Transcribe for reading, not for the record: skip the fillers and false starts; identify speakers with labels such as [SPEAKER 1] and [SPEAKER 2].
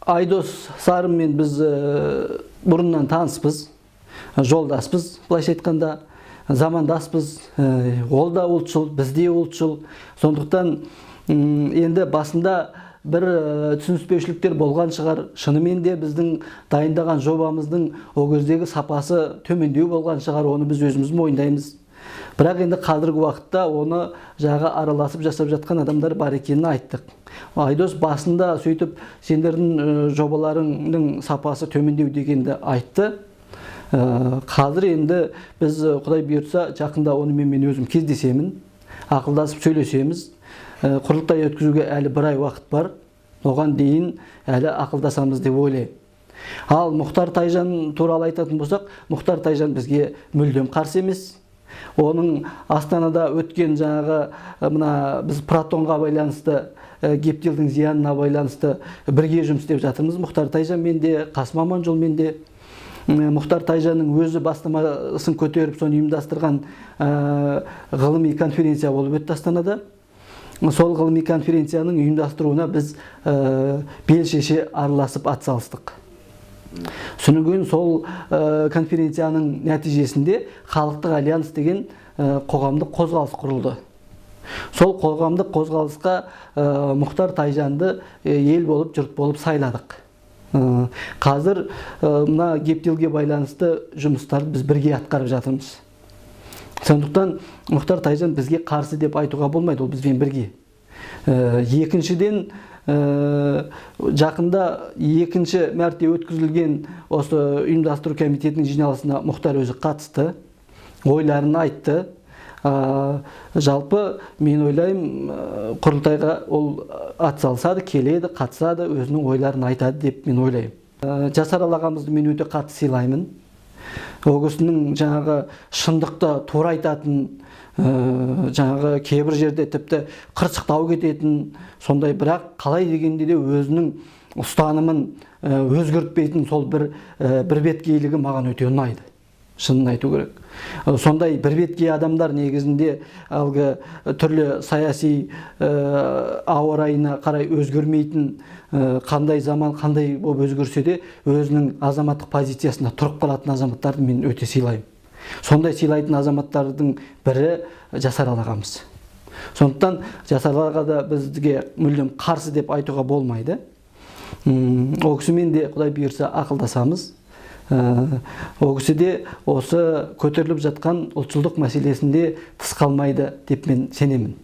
[SPEAKER 1] Айдос Сарыммен біз бұрыннан таныспыз, жолдаспыз, былайша айтқанда, замандаспыз. Ол да ұлтшыл, біз де ұлтшыл. Сондықтан енді басында бір түсініспеушіліктер болған шығар. Шынымен де біздің дайындаған жобамыздың о кездегі сапасы төмендеу болған шығар. Оны біз өзіміз мойындаймыз. Бірақ енді қазіргі уақытта оны жағы араласып жасап жатқан адамдар бар екенін айттық. Айдос басында сөйтіп сендердің жобаларыңның сапасы төмендеу дегенді айтты. Қазір енді біз Құдай бұйыртса жақында онымен мен өзім кездесемін, ақылдасып сөйлесеміз. Құрылтай өткізуге әлі бір ай уақыт бар. Оған дейін әлі ақылдасамыз деп ойлаймын. Ал Мұхтар Тайжан туралы айтатын болсақ, Мұхтар Тайжан бізге мүлдем қарсы емес. Оның Астанада өткен жаңағы біз протонға байланысты, гептилдің зиянына байланысты бірге жұмыс істеп жатырмыз. Мұхтар Тайжанмен де, Қасым Аманжолмен де. Мұхтар Тайжанның өзі бастамасын көтеріп, соны ұйымдастырған ғылыми конференция болып өтті Астанада. Сол ғылыми конференцияның ұйымдастыруына біз бел шеше араласып атсалыстық. Содан сол конференцияның нәтижесінде Халықтық альянс деген қоғамдық қозғалыс құрылды. Сол қоғамдық қозғалысқа Мұхтар Тайжанды ел болып, жұрт болып сайладық. Қазір мына гептилге байланысты жұмыстарды біз бірге атқарып жатырмыз. Сондықтан Мұхтар Тайжан бізге қарсы деп айтуға болмайды, ол бізбен бірге. Екіншіден, жақында екінші мәрте өткізілген осы ұйымдастыру комитетінің жиналысына Мұхтар өзі қатысты, ойларын айтты. Жалпы мен ойлаймын, құрылтайға ол атсалысады, келеді, қатысады, өзінің ойларын айтады деп мен ойлаймын. Жасарал ағамызды мен өте қатты сыйлаймын. Ол кісінің жаңағы шындықты тура айтатын, жаңағы кейбір жерде тіпті қырсықтау кететін, сондай, бірақ қалай дегенде де өзінің ұстанымын өзгертпейтін сол бірбеткейлігі маған өте ұнайды. Шынын айту керек. Сондай бірбеткей адамдар негізінде алғы түрлі саяси ауа райына қарай өзгермейтін, қандай заман қандай болып өзгерсе де өзінің азаматтық позициясында тұрып қалатын азаматтарды мен өте сыйлаймын. Сондай сыйлайтын азаматтардың бірі Жасарал ағамыз. Сондықтан Жасарал аға да бізге мүлдем қарсы деп айтуға болмайды. Ол кісімен де Құдай бұйырса ақылдасамыз. Ол кісі де осы көтеріліп жатқан ұлтшылдық мәселесінде тыс қалмайды деп мен сенемін.